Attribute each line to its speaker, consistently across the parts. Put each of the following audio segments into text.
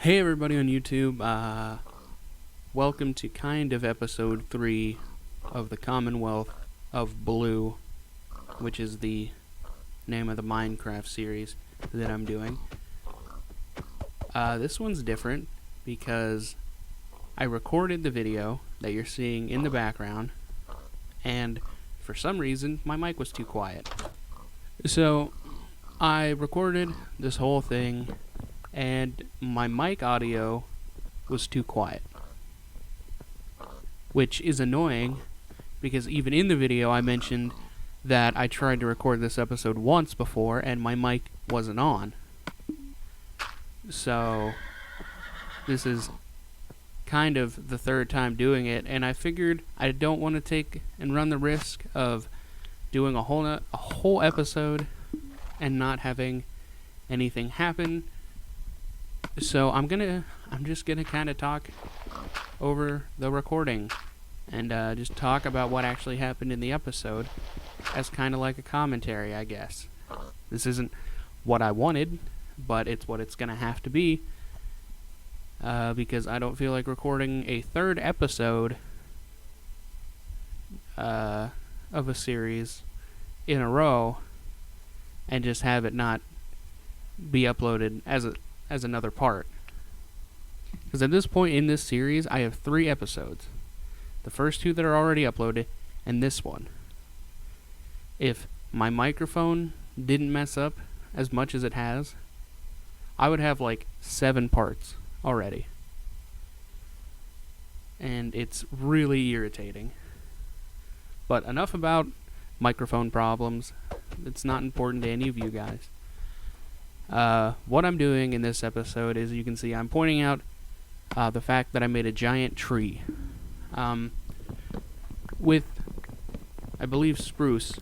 Speaker 1: Hey everybody on YouTube, welcome to kind of episode 3 of the Commonwealth of Blue, which is the name of the Minecraft series that I'm doing. This one's different because I recorded the video that you're seeing in the background, and for some reason my mic was too quiet. So I recorded this whole thing and my mic audio was too quiet, which is annoying because even in the video I mentioned that I tried to record this episode once before and my mic wasn't on. So this is kind of the third time doing it, and I figured I don't want to take and run the risk of doing a whole episode and not having anything happen. So I'm just gonna kind of talk over the recording and just talk about what actually happened in the episode as kind of like a commentary, I guess. This isn't what I wanted, but it's what it's gonna have to be because I don't feel like recording a third episode of a series in a row and just have it not be uploaded as another part. Because at this point in this series, I have 3 episodes. The first 2 that are already uploaded, and this one. If my microphone didn't mess up as much as it has, I would have like 7 parts already. And it's really irritating. But enough about microphone problems. It's not important to any of you guys. What I'm doing in this episode is, you can see, I'm pointing out the fact that I made a giant tree. With, I believe, spruce,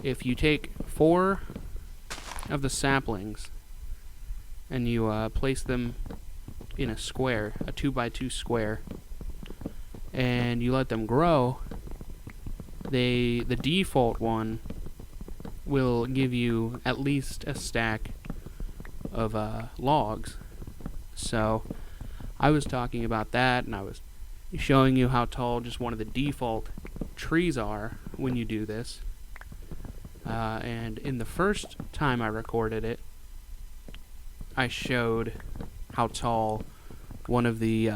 Speaker 1: if you take 4 of the saplings and you place them in a square, a 2x2 square, and you let them grow, the default one will give you at least a stack of logs. So I was talking about that, and I was showing you how tall just one of the default trees are when you do this. And in the first time I recorded it, I showed how tall one of the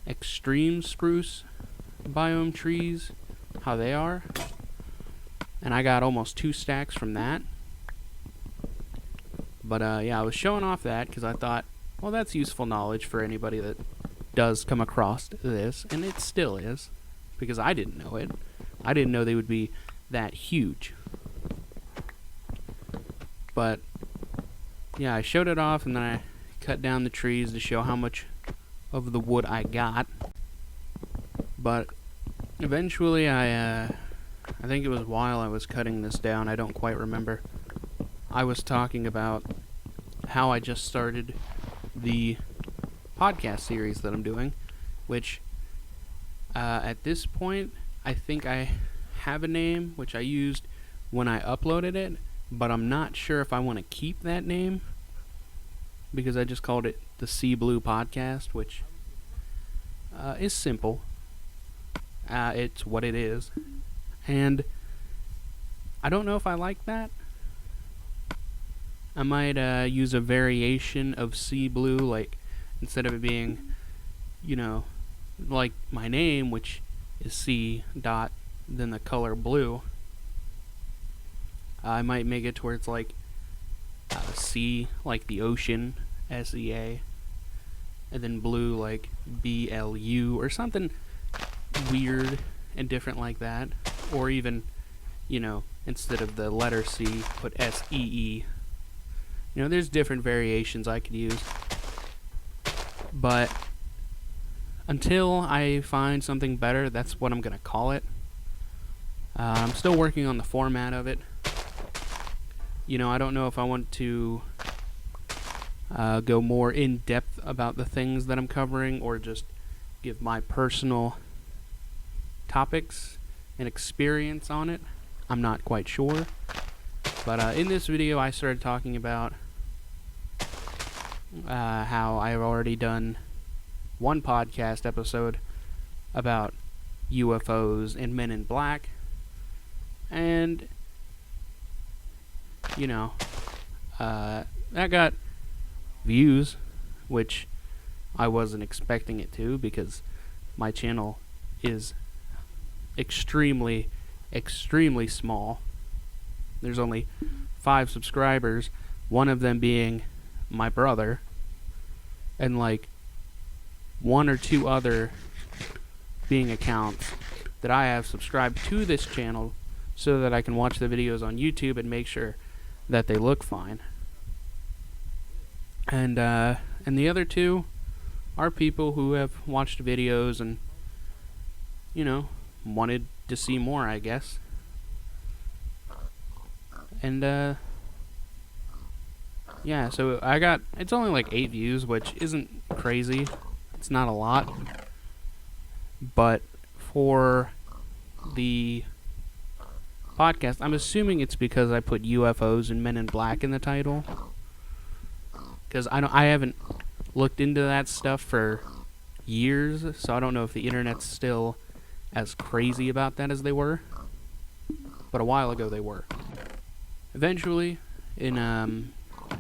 Speaker 1: extreme spruce biome trees, how they are, and I got almost 2 stacks from that. But yeah, I was showing off that because I thought, well, that's useful knowledge for anybody that does come across this, and it still is, because I didn't know it. I didn't know they would be that huge. But yeah, I showed it off, and then I cut down the trees to show how much of the wood I got. But eventually I think it was while I was cutting this down, I don't quite remember, I was talking about how I just started the podcast series that I'm doing, which at this point I think I have a name which I used when I uploaded it, but I'm not sure if I want to keep that name because I just called it the C.Blue podcast, which is simple. It's what it is, and I don't know if I like that. I might use a variation of C.Blue, like instead of it being, like my name, which is C dot, then the color blue, I might make it to where it's like C, like the ocean, SEA, and then blue, like BLU, or something weird and different like that. Or even, instead of the letter C, put SEE. There's different variations I could use. But until I find something better, that's what I'm going to call it. I'm still working on the format of it. I don't know if I want to go more in depth about the things that I'm covering, or just give my personal topics and experience on it. I'm not quite sure. But in this video I started talking about how I've already done one podcast episode about UFOs and Men in Black, and that got views, which I wasn't expecting it to, because my channel is extremely small. There's only 5 subscribers, one of them being my brother, and like 1 or 2 other being accounts that I have subscribed to this channel so that I can watch the videos on YouTube and make sure that they look fine. And the other 2 are people who have watched videos and, wanted to see more, I guess. And, yeah, so it's only like 8 views, which isn't crazy. It's not a lot. But for the podcast, I'm assuming it's because I put UFOs and Men in Black in the title. Because I haven't looked into that stuff for years, so I don't know if the internet's still as crazy about that as they were. But a while ago they were. Eventually, in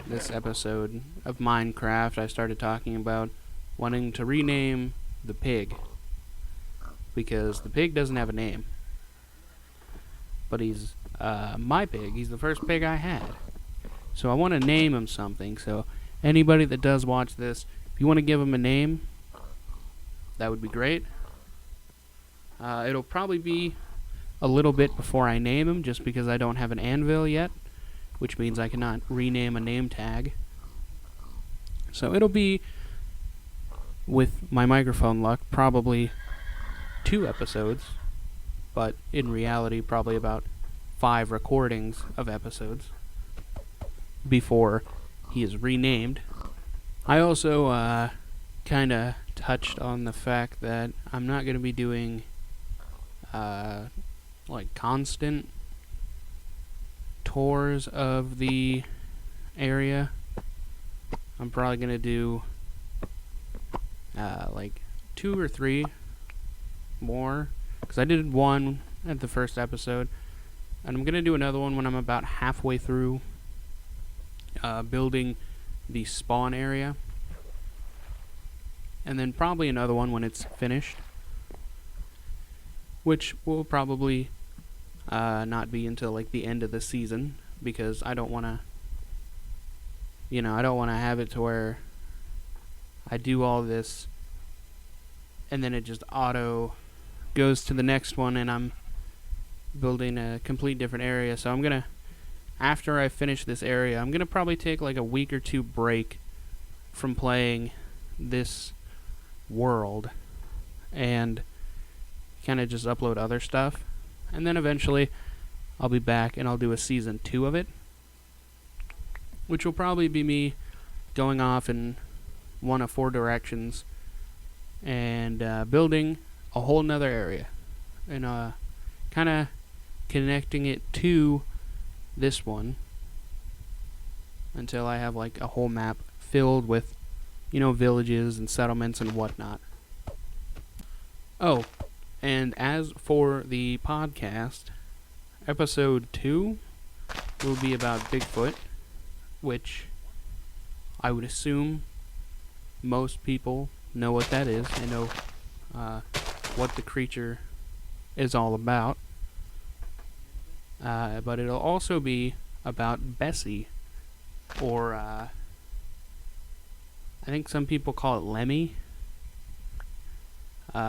Speaker 1: this episode of Minecraft, I started talking about wanting to rename the pig, because the pig doesn't have a name. But he's my pig. He's the first pig I had. So I want to name him something. So anybody that does watch this, if you want to give him a name, that would be great. It'll probably be a little bit before I name him, just because I don't have an anvil yet, which means I cannot rename a name tag. So it'll be, with my microphone luck, probably 2 episodes, but in reality probably about 5 recordings of episodes before he is renamed. I also kind of touched on the fact that I'm not going to be doing like constant tours of the area. I'm probably going to do like 2 or 3 more, because I did 1 at the first episode, and I'm going to do another one when I'm about halfway through building the spawn area, and then probably another one when it's finished, which will probably not be until like the end of the season, because I don't want to have it to where I do all this and then it just auto goes to the next one and I'm building a complete different area. So I'm gonna, after I finish this area, I'm gonna probably take like a week or 2 break from playing this world and kind of just upload other stuff, and then eventually I'll be back and I'll do a season 2 of it, which will probably be me going off in one of 4 directions and building a whole nother area and kind of connecting it to this one until I have like a whole map filled with, villages and settlements and whatnot. Oh, and as for the podcast, episode 2 will be about Bigfoot, which I would assume most people know what that is. They know what the creature is all about. But it'll also be about Bessie, or I think some people call it Lemmy,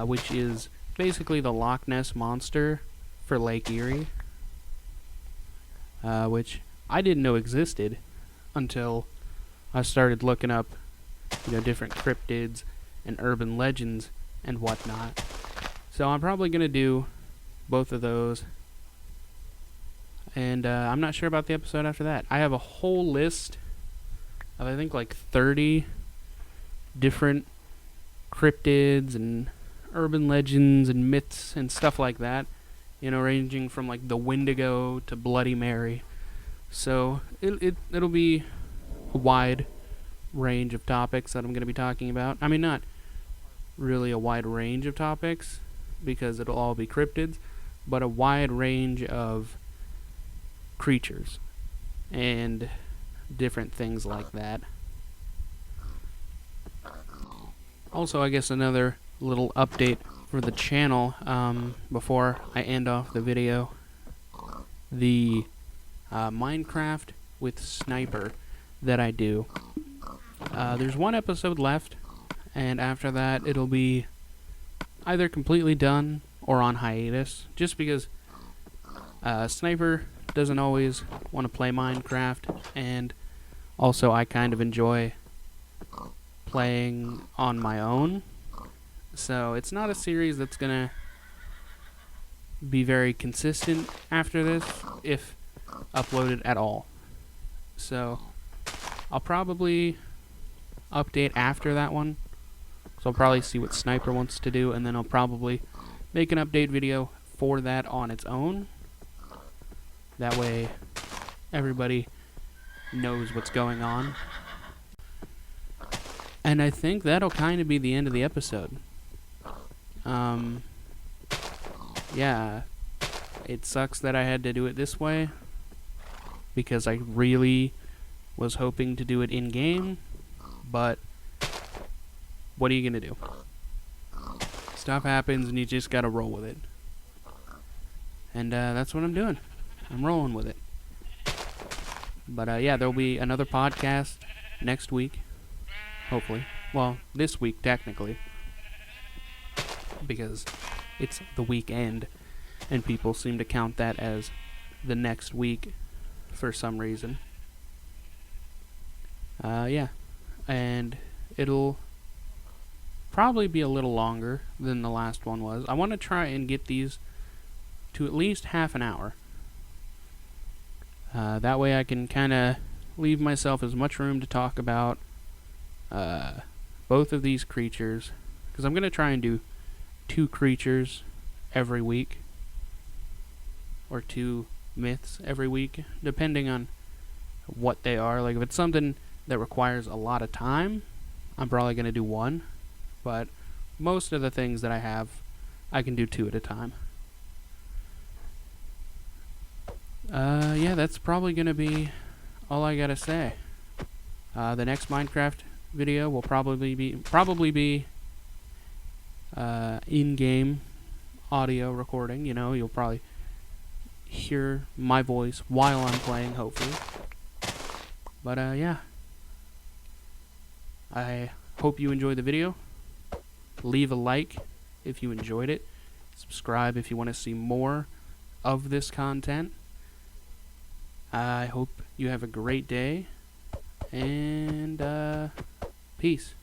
Speaker 1: which is basically the Loch Ness Monster for Lake Erie, which I didn't know existed until I started looking up, different cryptids and urban legends and whatnot. So I'm probably going to do both of those. And I'm not sure about the episode after that. I have a whole list of, I think, like 30 different cryptids and urban legends and myths and stuff like that, ranging from like the Wendigo to Bloody Mary. So it'll be a wide range of topics that I'm going to be talking about. I mean, not really a wide range of topics, because it'll all be cryptids, but a wide range of creatures and different things like that. Also, I guess another little update for the channel before I end off the video. The Minecraft with Sniper that I do. There's one episode left, and after that it'll be either completely done or on hiatus, just because Sniper doesn't always want to play Minecraft, and also I kind of enjoy playing on my own, so it's not a series that's gonna be very consistent after this, if uploaded at all. So I'll probably update after that one, so I'll probably see what Sniper wants to do, and then I'll probably make an update video for that on its own. That way everybody knows what's going on. And I think that'll kind of be the end of the episode. Yeah, it sucks that I had to do it this way, because I really was hoping to do it in-game, but what are you gonna do? Stuff happens and you just gotta roll with it. And that's what I'm doing. I'm rolling with it. But yeah, there'll be another podcast next week, hopefully. Well, this week technically, because it's the weekend and people seem to count that as the next week for some reason. Yeah, and it'll probably be a little longer than the last one was. I want to try and get these to at least half an hour. That way I can kind of leave myself as much room to talk about both of these creatures, because I'm going to try and do 2 creatures every week, or 2 myths every week, depending on what they are. Like, if it's something that requires a lot of time, I'm probably going to do 1, but most of the things that I have, I can do 2 at a time. Yeah, that's probably going to be all I got to say. The next Minecraft video will probably be in-game audio recording. You know, you'll probably hear my voice while I'm playing, hopefully. But yeah, I hope you enjoyed the video. Leave a like if you enjoyed it. Subscribe if you want to see more of this content. I hope you have a great day, and peace.